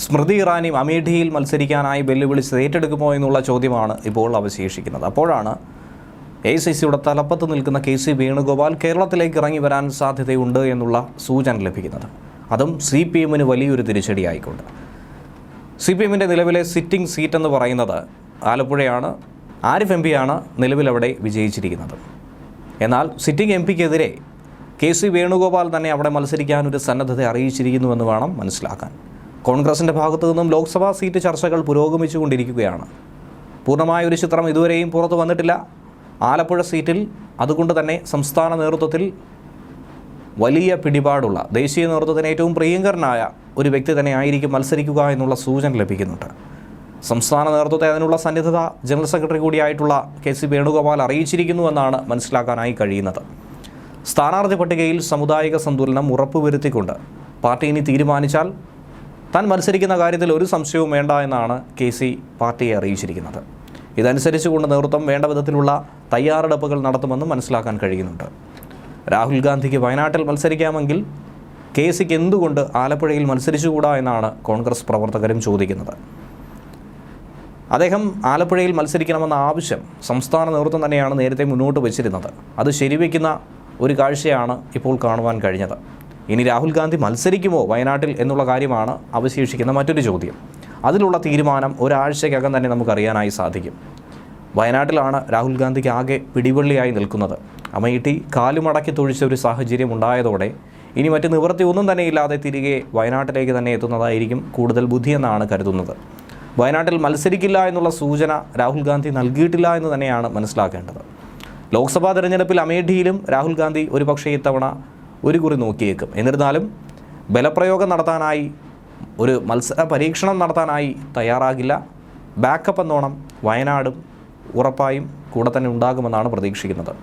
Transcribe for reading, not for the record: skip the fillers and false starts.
സ്മൃതി ഇറാനി അമേഠിയിൽ മത്സരിക്കാനായി വെല്ലുവിളിച്ച് ഏറ്റെടുക്കുമോ എന്നുള്ള ചോദ്യമാണ് ഇപ്പോൾ അവശേഷിക്കുന്നത്. അപ്പോഴാണ് AICCയുടെ തലപ്പത്ത് നിൽക്കുന്ന KC വേണുഗോപാൽ കേരളത്തിലേക്ക് ഇറങ്ങി വരാൻ സാധ്യതയുണ്ട് എന്നുള്ള സൂചന ലഭിക്കുന്നത്. അതും CPMന് വലിയൊരു തിരിച്ചടിയായിക്കൊണ്ട്. CPMൻ്റെ നിലവിലെ സിറ്റിംഗ് സീറ്റ് എന്ന് പറയുന്നത് ആലപ്പുഴയാണ്. ആരിഫ് MP ആണ് നിലവിലവിടെ വിജയിച്ചിരിക്കുന്നത്. എന്നാൽ സിറ്റിംഗ് MPക്കെതിരെ KC വേണുഗോപാൽ തന്നെ അവിടെ മത്സരിക്കാനൊരു സന്നദ്ധത അറിയിച്ചിരിക്കുന്നുവെന്ന് വേണം മനസ്സിലാക്കാൻ. കോൺഗ്രസിൻ്റെ ഭാഗത്തു നിന്നും ലോക്സഭാ സീറ്റ് ചർച്ചകൾ പുരോഗമിച്ചുകൊണ്ടിരിക്കുകയാണ്. പൂർണ്ണമായൊരു ചിത്രം ഇതുവരെയും പുറത്തു വന്നിട്ടില്ല. ആലപ്പുഴ സീറ്റിൽ അതുകൊണ്ട് തന്നെ സംസ്ഥാന നേതൃത്വത്തിൽ വലിയ പിടിപാടുള്ള, ദേശീയ നേതൃത്വത്തിന് ഏറ്റവും പ്രിയങ്കരനായ ഒരു വ്യക്തി തന്നെ ആയിരിക്കും മത്സരിക്കുക എന്നുള്ള സൂചന ലഭിക്കുന്നുണ്ട്. സംസ്ഥാന നേതൃത്വത്തെ അതിനുള്ള സന്നിധത ജനറൽ സെക്രട്ടറി കൂടിയായിട്ടുള്ള KC വേണുഗോപാൽ അറിയിച്ചിരിക്കുന്നുവെന്നാണ് മനസ്സിലാക്കാനായി കഴിയുന്നത്. സ്ഥാനാർത്ഥി പട്ടികയിൽ സാമുദായിക സന്തുലനം ഉറപ്പുവരുത്തിക്കൊണ്ട് പാർട്ടി ഇനി തീരുമാനിച്ചാൽ താൻ മത്സരിക്കുന്ന കാര്യത്തിൽ ഒരു സംശയവും വേണ്ട എന്നാണ് KC പാർട്ടിയെ അറിയിച്ചിരിക്കുന്നത്. ഇതനുസരിച്ചുകൊണ്ട് നേതൃത്വം വേണ്ട വിധത്തിലുള്ള തയ്യാറെടുപ്പുകൾ നടത്തുമെന്ന് മനസ്സിലാക്കാൻ കഴിയുന്നുണ്ട്. രാഹുൽ ഗാന്ധിക്ക് വയനാട്ടിൽ മത്സരിക്കാമെങ്കിൽ KCക്ക് എന്തുകൊണ്ട് ആലപ്പുഴയിൽ മത്സരിച്ചുകൂടാ എന്നാണ് കോൺഗ്രസ് പ്രവർത്തകരും ചോദിക്കുന്നത്. അദ്ദേഹം ആലപ്പുഴയിൽ മത്സരിക്കണമെന്ന ആവശ്യം സംസ്ഥാന നേതൃത്വം തന്നെയാണ് നേരത്തെ മുന്നോട്ട് വച്ചിരുന്നത്. അത് ശരിവയ്ക്കുന്ന ഒരു കാഴ്ചയാണ് ഇപ്പോൾ കാണുവാൻ കഴിഞ്ഞത്. ഇനി രാഹുൽ ഗാന്ധി മത്സരിക്കുമോ വയനാട്ടിൽ എന്നുള്ള കാര്യമാണ് അവശേഷിക്കുന്ന മറ്റൊരു ചോദ്യം. അതിലുള്ള തീരുമാനം ഒരാഴ്ചയ്ക്കകം തന്നെ നമുക്കറിയാനായി സാധിക്കും. വയനാട്ടിലാണ് രാഹുൽ ഗാന്ധിക്ക് ആകെ പിടിവള്ളിയായി നിൽക്കുന്നത്. അമേഠി കാലുമടക്കി തൊഴിച്ച ഒരു സാഹചര്യം ഉണ്ടായതോടെ ഇനി മറ്റ് നിവൃത്തി ഒന്നും തന്നെ ഇല്ലാതെ തിരികെ വയനാട്ടിലേക്ക് തന്നെ എത്തുന്നതായിരിക്കും കൂടുതൽ ബുദ്ധിയെന്നാണ് കരുതുന്നത്. വയനാട്ടിൽ മത്സരിക്കില്ല എന്നുള്ള സൂചന രാഹുൽ ഗാന്ധി നൽകിയിട്ടില്ല എന്ന് തന്നെയാണ് മനസ്സിലാക്കേണ്ടത്. ലോക്സഭാ തെരഞ്ഞെടുപ്പിൽ അമേഠിയിലും രാഹുൽ ഗാന്ധി ഒരുപക്ഷേ ഇത്തവണ ഒരു കുറി നോക്കിയേക്കും. എന്നിരുന്നാലും ബലപ്രയോഗം നടത്താനായി, ഒരു മത്സര പരീക്ഷണം നടത്താനായി തയ്യാറാകില്ല. ബാക്കപ്പ് എന്നോണം വയനാടും ഉറപ്പായും കൂടെ തന്നെ ഉണ്ടാകുമെന്നാണ് പ്രതീക്ഷിക്കുന്നത്.